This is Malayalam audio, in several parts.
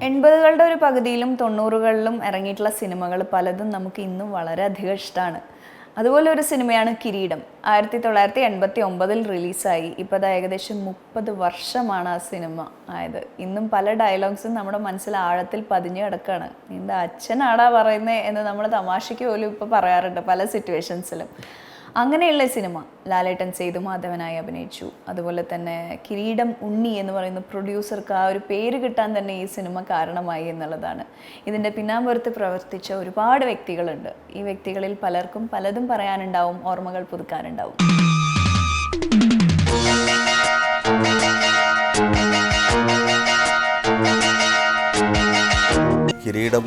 80കളുടെ ഒരു പകുതിയിലും 90കളിലും ഇറങ്ങിയിട്ടുള്ള സിനിമകൾ പലതും നമുക്ക് ഇന്നും വളരെയധികം ഇഷ്ടമാണ്. അതുപോലെ ഒരു സിനിമയാണ് കിരീടം. 1989 റിലീസായി. ഇപ്പോൾ അത് ഏകദേശം 30 വർഷമാണ് ആ സിനിമ ആയത്. ഇന്നും പല ഡയലോഗ്സും നമ്മുടെ മനസ്സിൽ ആഴത്തിൽ പതിഞ്ഞു കിടക്കുകയാണ്. നിൻ്റെ അച്ഛനാടാ പറയുന്നത് എന്ന് നമ്മൾ തമാശയ്ക്ക് പോലും ഇപ്പോൾ പറയാറുണ്ട് പല സിറ്റുവേഷൻസിലും. അങ്ങനെയുള്ള സിനിമ ലാലേട്ടൻ സേതുമാധവനായി അഭിനയിച്ചു. അതുപോലെ തന്നെ കിരീടം ഉണ്ണി എന്ന് പറയുന്ന പ്രൊഡ്യൂസർക്ക് ആ ഒരു പേര് കിട്ടാൻ തന്നെ ഈ സിനിമ കാരണമായി എന്നുള്ളതാണ്. ഇതിൻ്റെ പിന്നാമ്പുറത്ത് പ്രവർത്തിച്ച ഒരുപാട് വ്യക്തികളുണ്ട്. ഈ വ്യക്തികളിൽ പലർക്കും പലതും പറയാനുണ്ടാവും, ഓർമ്മകൾ പുതുക്കാനുണ്ടാവും. കിരീടം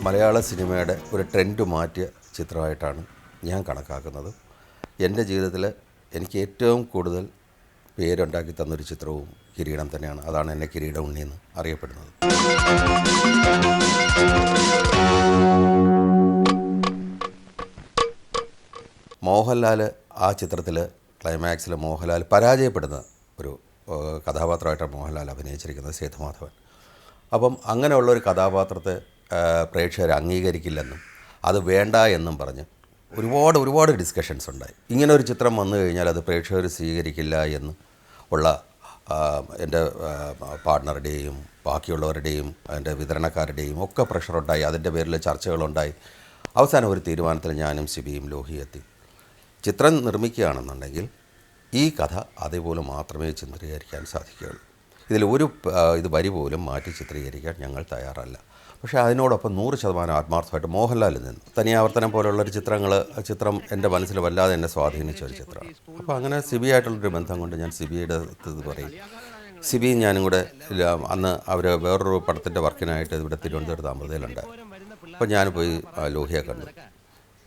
മലയാള സിനിമയുടെ ഒരു ട്രെൻഡ് മാറ്റിയ ചിത്രമായിട്ടാണ് ഞാൻ കണക്കാക്കുന്നത്. എൻ്റെ ജീവിതത്തിൽ എനിക്ക് ഏറ്റവും കൂടുതൽ പേരുണ്ടാക്കി തന്നൊരു ചിത്രവും കിരീടം തന്നെയാണ്. അതാണ് എന്നെ കിരീടം ഉണ്ണി എന്ന് അറിയപ്പെടുന്നത്. മോഹൻലാൽ ആ ചിത്രത്തിൽ ക്ലൈമാക്സിൽ മോഹൻലാൽ പരാജയപ്പെടുന്ന ഒരു കഥാപാത്രമായിട്ടാണ് മോഹൻലാൽ അഭിനയിച്ചിരിക്കുന്നത്, സേതുമാധവൻ. അപ്പം അങ്ങനെയുള്ളൊരു കഥാപാത്രത്തെ പ്രേക്ഷകർ അംഗീകരിക്കില്ലെന്നും അത് വേണ്ട എന്നും പറഞ്ഞ് ഒരുപാട് ഡിസ്കഷൻസ് ഉണ്ടായി. ഇങ്ങനെ ഒരു ചിത്രം വന്നു കഴിഞ്ഞാൽ അത് പ്രേക്ഷകർ സ്വീകരിക്കില്ല എന്ന് ഉള്ള എൻ്റെ പാർട്ട്ണറുടെയും ബാക്കിയുള്ളവരുടെയും എൻ്റെ വിതരണക്കാരുടെയും ഒക്കെ പ്രഷറുണ്ടായി. അതിൻ്റെ പേരിൽ ചർച്ചകളുണ്ടായി. അവസാനം ഒരു തീരുമാനത്തിൽ ഞാനും സിബിയും ലോഹി എത്തി. ചിത്രം നിർമ്മിക്കുകയാണെന്നുണ്ടെങ്കിൽ ഈ കഥ അതേപോലെ മാത്രമേ ചിത്രീകരിക്കാൻ സാധിക്കുകയുള്ളൂ. ഇത് വരി പോലും മാറ്റി ചിത്രീകരിക്കാൻ ഞങ്ങൾ തയ്യാറല്ല. പക്ഷേ അതിനോടൊപ്പം 100% ആത്മാർത്ഥമായിട്ട് മോഹൻലാലിൽ നിന്ന് തനിയാവർത്തനം പോലുള്ളൊരു ചിത്രം എൻ്റെ മനസ്സിൽ വല്ലാതെ എന്നെ സ്വാധീനിച്ച ഒരു ചിത്രമാണ്. അപ്പോൾ അങ്ങനെ സിബിയായിട്ടുള്ളൊരു ബന്ധം കൊണ്ട് ഞാൻ സിബിയുടെ ഇത് പറയും. സിബിയും ഞാനും കൂടെ അന്ന് അവർ വേറൊരു പടത്തിൻ്റെ വർക്കിനായിട്ട് ഇവിടെ തിരുവനന്തപുരത്ത് അമൃതയിലുണ്ടായി. അപ്പോൾ ഞാൻ പോയി ലോഹിയെ കണ്ട്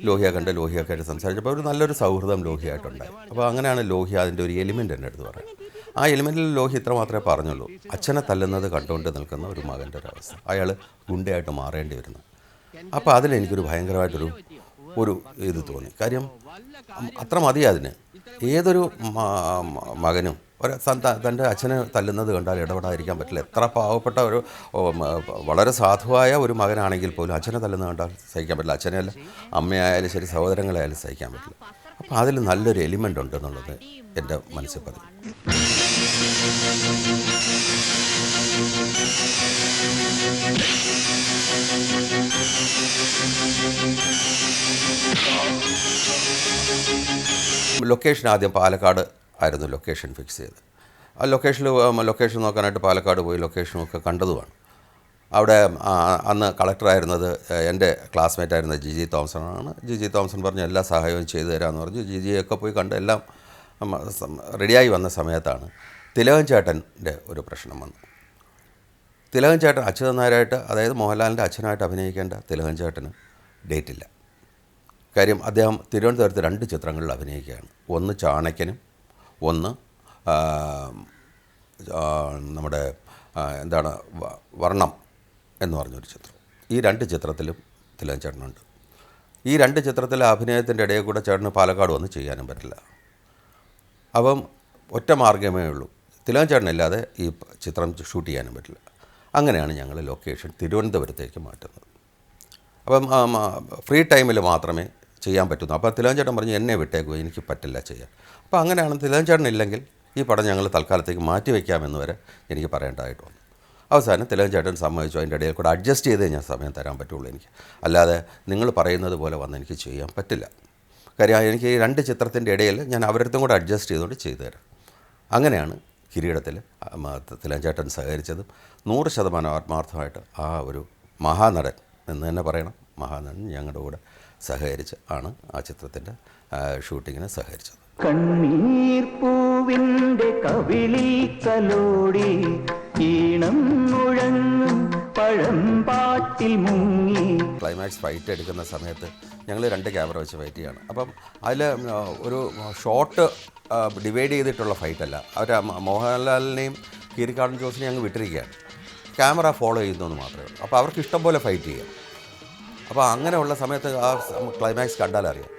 ലോഹിയൊക്കെയായിട്ട് സംസാരിച്ചപ്പോൾ ഒരു നല്ലൊരു സൗഹൃദം ലോഹിയായിട്ടുണ്ടായി. അപ്പോൾ അങ്ങനെയാണ് ലോഹി അതിൻ്റെ ഒരു എലിമെൻ്റ് എൻ്റെ അടുത്ത് പറയുന്നത്. ആ എലിമെൻറ്റിൽ ലോഹി ഇത്ര മാത്രമേ പറഞ്ഞുള്ളൂ: അച്ഛനെ തല്ലുന്നത് കണ്ടുകൊണ്ട് നിൽക്കുന്ന ഒരു മകൻ്റെ ഒരു അവസ്ഥ, അയാൾ ഗുണ്ടയായിട്ട് മാറേണ്ടി വരുന്നു. അപ്പോൾ അതിലെനിക്കൊരു ഭയങ്കരമായിട്ടൊരു ഇത് തോന്നി. കാര്യം അത്ര മതി അതിന്. ഏതൊരു മകനും തൻ്റെ അച്ഛനെ തല്ലുന്നത് കണ്ടാൽ ഇടപെടാതിരിക്കാൻ പറ്റില്ല. എത്ര പാവപ്പെട്ട വളരെ സാധുവായ ഒരു മകനാണെങ്കിൽ പോലും അച്ഛനെ തല്ലുന്നത് കണ്ടാൽ സഹിക്കാൻ പറ്റില്ല. അച്ഛനെയല്ല, അമ്മയായാലും ശരി, സഹോദരങ്ങളായാലും സഹിക്കാൻ പറ്റില്ല. അപ്പോൾ അതിൽ നല്ലൊരു എലിമെൻ്റ് ഉണ്ട് എന്നുള്ളത് എൻ്റെ മനസ്സിൽ പറഞ്ഞു. ലൊക്കേഷൻ ആദ്യം പാലക്കാട് ആയിരുന്നു ലൊക്കേഷൻ ഫിക്സ് ചെയ്ത്. ആ ലൊക്കേഷൻ നോക്കാനായിട്ട് പാലക്കാട് പോയി ലൊക്കേഷനൊക്കെ കണ്ടതുമാണ്. അവിടെ അന്ന് കളക്ടറായിരുന്നത് എൻ്റെ ക്ലാസ്മേറ്റായിരുന്ന ജിജി തോംസണാണ്. ജിജി തോംസൺ പറഞ്ഞ് എല്ലാ സഹായവും ചെയ്തു തരാമെന്ന് പറഞ്ഞു. ജിജിയൊക്കെ പോയി കണ്ട് എല്ലാം റെഡിയായി വന്ന സമയത്താണ് തിലകൻ ചേട്ടൻ്റെ ഒരു പ്രശ്നം വന്നു. തിലകൻ ചേട്ടൻ അച്യുതൻ നായരായിട്ട്, അതായത് മോഹൻലാലിൻ്റെ അച്ഛനായിട്ട് അഭിനയിക്കേണ്ട തിലകൻ ചേട്ടന് ഡേറ്റില്ല. കാര്യം അദ്ദേഹം തിരുവനന്തപുരത്ത് 2 ചിത്രങ്ങളിൽ അഭിനയിക്കുകയാണ്. ഒന്ന് ചാണക്യനും ഒന്ന് നമ്മുടെ വർണ്ണം എന്ന് പറഞ്ഞൊരു ചിത്രം. ഈ 2 ചിത്രത്തിലും തിലകൻ ചേട്ടനുണ്ട്. ഈ 2 ചിത്രത്തിലെ അഭിനയത്തിൻ്റെ ഇടയിൽ കൂടെ ചേട്ടന് പാലക്കാട് വന്ന് ചെയ്യാനും പറ്റില്ല. അപ്പം ഒറ്റ മാർഗ്ഗമേ ഉള്ളൂ, തിലകൻ ചേട്ടനില്ലാതെ ഈ ചിത്രം ഷൂട്ട് ചെയ്യാനും പറ്റില്ല. അങ്ങനെയാണ് ഞങ്ങൾ ലൊക്കേഷൻ തിരുവനന്തപുരത്തേക്ക് മാറ്റുന്നത്. അപ്പം ഫ്രീ ടൈമിൽ മാത്രമേ ചെയ്യാൻ പറ്റുന്നു. അപ്പോൾ തിലകൻ ചേട്ടൻ പറഞ്ഞു എന്നെ വിട്ടേക്കുക, എനിക്ക് പറ്റില്ല ചെയ്യാൻ. അപ്പോൾ അങ്ങനെയാണ് തിലകൻ ചേട്ടൻ ഇല്ലെങ്കിൽ ഈ പടം ഞങ്ങൾ തൽക്കാലത്തേക്ക് മാറ്റി വയ്ക്കാമെന്ന് വരെ എനിക്ക് പറയേണ്ടതായിട്ട് വന്നു. അവസാനം തിലകൻ ചേട്ടൻ സമ്മതിച്ചു. അതിൻ്റെ ഇടയിൽ കൂടെ അഡ്ജസ്റ്റ് ചെയ്തേ ഞാൻ സമയം തരാൻ പറ്റുള്ളൂ എനിക്ക്. അല്ലാതെ നിങ്ങൾ പറയുന്നത് പോലെ വന്ന് എനിക്ക് ചെയ്യാൻ പറ്റില്ല. കാര്യം എനിക്ക് ഈ 2 ചിത്രത്തിൻ്റെ ഇടയിൽ ഞാൻ അവരടുത്തും കൂടെ അഡ്ജസ്റ്റ് ചെയ്തുകൊണ്ട് ചെയ്തു തരാം. അങ്ങനെയാണ് കിരീടത്തിൽ തിലകൻ ചേട്ടൻ സഹകരിച്ചതും 100% ആത്മാർത്ഥമായിട്ട് ആ ഒരു മഹാനടൻ എന്ന് തന്നെ പറയണം, മഹാനടൻ ഞങ്ങളുടെ കൂടെ സഹകരിച്ച് ആണ് ആ ചിത്രത്തിൻ്റെ ഷൂട്ടിങ്ങിന് സഹകരിച്ചത്. കണ്ണീർ പൂവിൻ്റെ കവിളിൽ കലോടി ഈണം മുഴങ്ങും പഴംപാട്ടിൽ മുങ്ങി. ക്ലൈമാക്സ് ഫൈറ്റ് എടുക്കുന്ന സമയത്ത് ഞങ്ങൾ 2 ക്യാമറ വെച്ച് ഫൈറ്റ് ചെയ്യാണ്. അപ്പം അതിൽ ഒരു ഷോട്ട് ഡിവൈഡ് ചെയ്തിട്ടുള്ള ഫൈറ്റല്ല. അവർ മോഹൻലാലിനെയും കീരിക്കാടൻ ജോസിനെയും അങ്ങ് വിട്ടിരിക്കുകയാണ്. ക്യാമറ ഫോളോ ചെയ്യുന്നതെന്ന് മാത്രമേ ഉള്ളൂ. അപ്പോൾ അവർക്ക് ഇഷ്ടം പോലെ ഫൈറ്റ് ചെയ്യാം. അപ്പോൾ അങ്ങനെയുള്ള സമയത്ത് ആ ക്ലൈമാക്സ് കണ്ടാലറിയാം.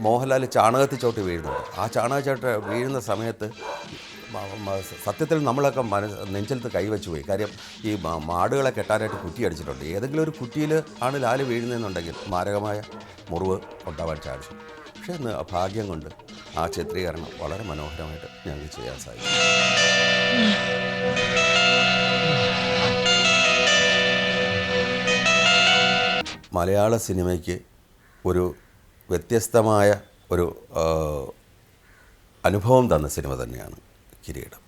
മോഹൻലാൽ ചാണകത്തിൽ ചവിട്ടി വീഴുന്നുണ്ട്. ആ ചാണകച്ചവിട്ട് വീഴുന്ന സമയത്ത് സത്യത്തിൽ നമ്മളൊക്കെ നെഞ്ചലത്ത് കൈവച്ച് പോയി. കാര്യം ഈ മാടുകളെ കെട്ടാനായിട്ട് കുറ്റി അടിച്ചിട്ടുണ്ട്. ഏതെങ്കിലും ഒരു കുറ്റിയിൽ ആണ് ലാല് വീഴുന്നതെന്നുണ്ടെങ്കിൽ മാരകമായ മുറിവ് ഉണ്ടാവാൻ ചാൻസ്. പക്ഷേ ഇന്ന് ഭാഗ്യം കൊണ്ട് ആ ചിത്രീകരണം വളരെ മനോഹരമായിട്ട് ഞങ്ങൾക്ക് ചെയ്യാൻ സാധിക്കും. മലയാള സിനിമയ്ക്ക് ഒരു വ്യത്യസ്തമായ ഒരു അനുഭവം തന്ന സിനിമ തന്നെയാണ് കിരീടം.